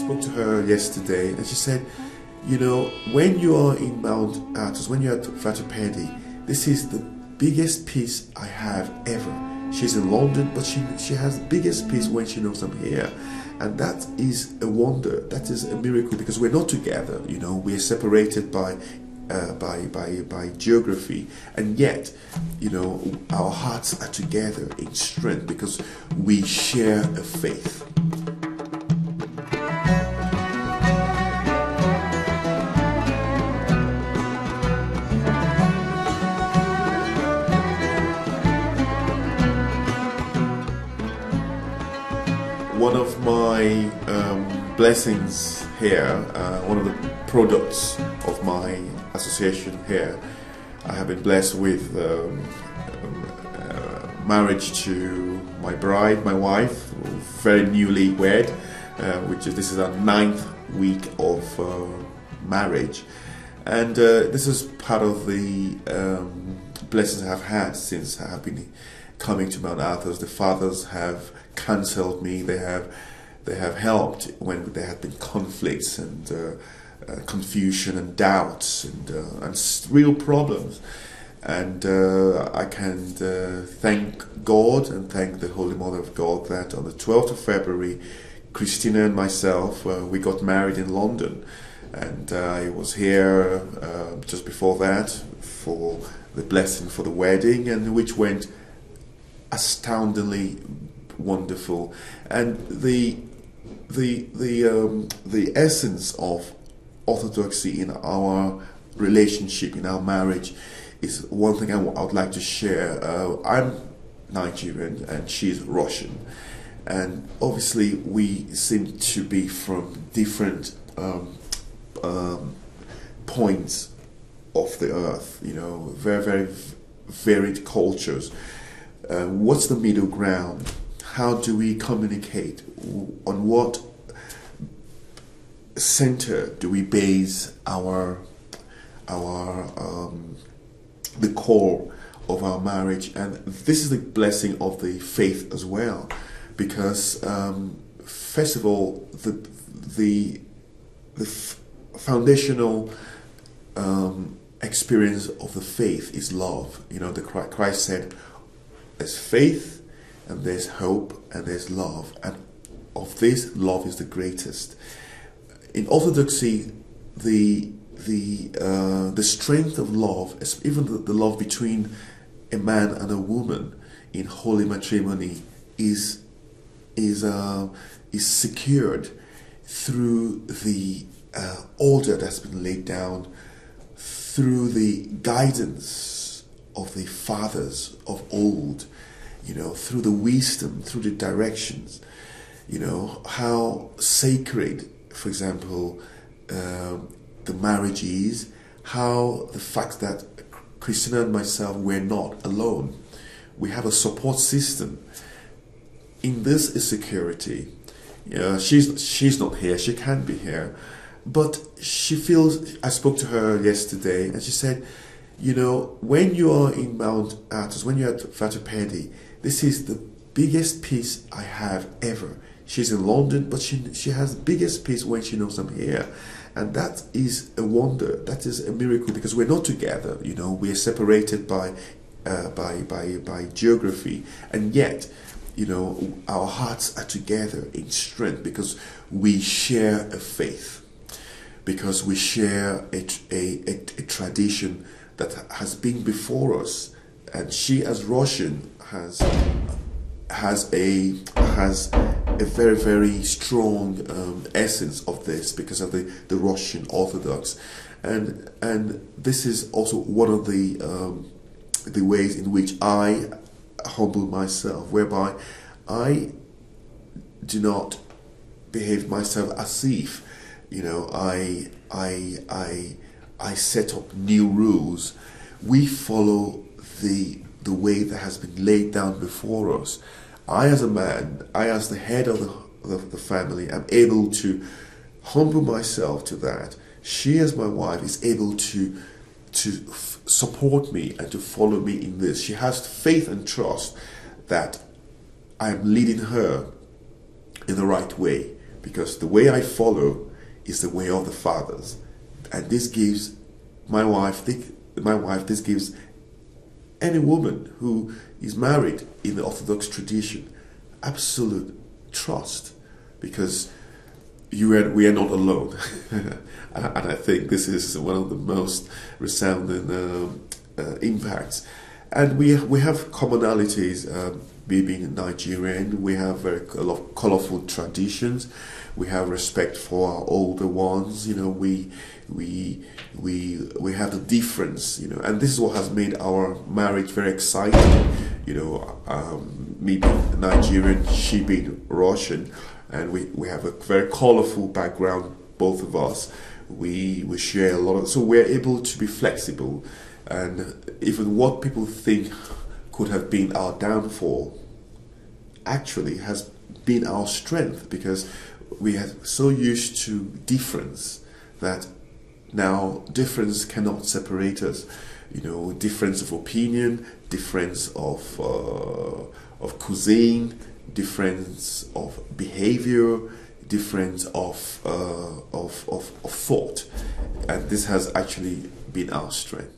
spoke to her yesterday, and she said, you know, when you are in Mount Athos, when you're at Fraternity, this is the biggest peace I have ever. She's in London, but she has the biggest peace when she knows I'm here. And that is a wonder, that is a miracle, because we're not together, you know, we're separated by geography, and yet, you know, our hearts are together in strength because we share a faith. One of my blessings here, one of the products of my association here, I have been blessed with marriage to my bride, my wife, very newly wed, this is our 9th week of marriage, and this is part of the blessings I've had since I have been coming to Mount Athos. The fathers have counseled me, they have helped when there have been conflicts and confusion and doubts and real problems, and I can thank God and thank the Holy Mother of God that on the 12th of February, Christina and myself, we got married in London, and I was here just before that for the blessing for the wedding, and which went astoundingly wonderful. And the essence of orthodoxy in our relationship, in our marriage, is one thing I would like to share. I'm Nigerian and she's Russian, and obviously we seem to be from different points of the earth, you know, very varied cultures. What's the middle ground? How do we communicate? On what center do we base the core of our marriage? And this is the blessing of the faith as well, because first of all, the foundational experience of the faith is love. You know, Christ said, there's faith, and there's hope, and there's love, and of this, love is the greatest. In Orthodoxy, the strength of love, even the love between a man and a woman in holy matrimony, is secured through the order that's been laid down, through the guidance of the fathers of old, you know, through the wisdom, through the directions, you know, how sacred, for example, the marriage is, how the fact that Christina and myself, we're not alone. We have a support system. In this is security. She's not here, she can't be here, but she feels, I spoke to her yesterday, and she said, you know, when you are in Mount Athos, when you're at Fraternity, this is the biggest peace I have ever. She's in London, but she has the biggest peace when she knows I'm here. And that is a wonder, that is a miracle, because we're not together, you know, we're separated by geography, and yet, you know, our hearts are together in strength because we share a faith, because we share a tradition that has been before us, and she, as Russian, has a very, very strong essence of this because of the Russian Orthodox, and this is also one of the ways in which I humble myself, whereby I do not behave myself as if, you know, I set up new rules. We follow the way that has been laid down before us. I, as a man, I, as the head of the family, am able to humble myself to that. She, as my wife, is able to support me and to follow me in this. She has faith and trust that I am leading her in the right way, because the way I follow is the way of the fathers, and this gives my wife, this gives any woman who is married in the Orthodox tradition absolute trust, because we are not alone. And I think this is one of the most resounding impacts. And we have commonalities. We being Nigerian, we have a lot of colorful traditions. We have respect for our older ones. We have the difference. And this is what has made our marriage very exciting. Me being Nigerian, she being Russian, and we have a very colorful background, both of us. We share a lot of, so we're able to be flexible, and even what people think could have been our downfall actually has been our strength, because we are so used to difference that now difference cannot separate us. Difference of opinion, difference of cuisine, difference of behavior, difference of thought, and this has actually been our strength.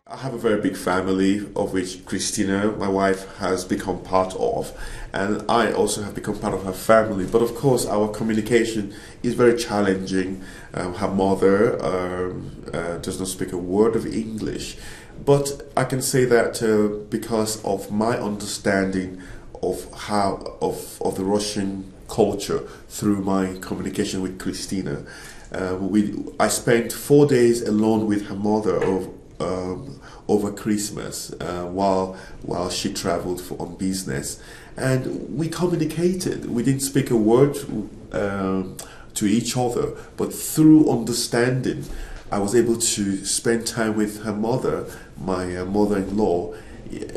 I have a very big family, of which Christina, my wife, has become part of, and I also have become part of her family. But of course, our communication is very challenging. Her mother does not speak a word of English, but I can say that because of my understanding of the Russian culture through my communication with Christina, I spent 4 days alone with her mother over Christmas while she traveled on business, and we communicated. We didn't speak a word to each other, but through understanding, I was able to spend time with her mother, my mother-in-law,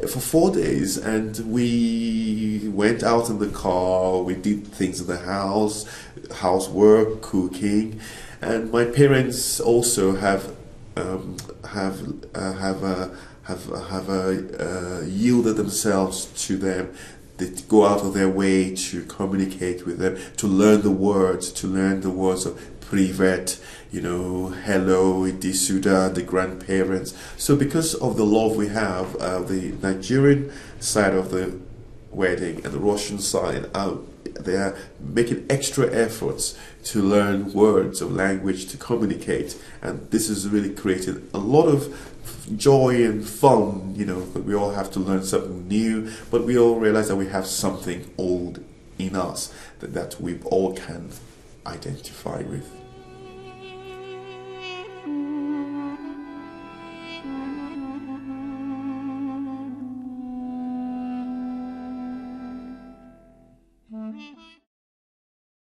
for 4 days, and we went out in the car. We did things in the house, housework, cooking, and my parents also have yielded themselves to them. They go out of their way to communicate with them, to learn the words of privet, hello, isuda, the grandparents. So because of the love we have, the Nigerian side of the wedding and the Russian side, they are making extra efforts to learn words of language to communicate, and this has really created a lot of joy and fun. That we all have to learn something new, but we all realize that we have something old in us that we all can identify with.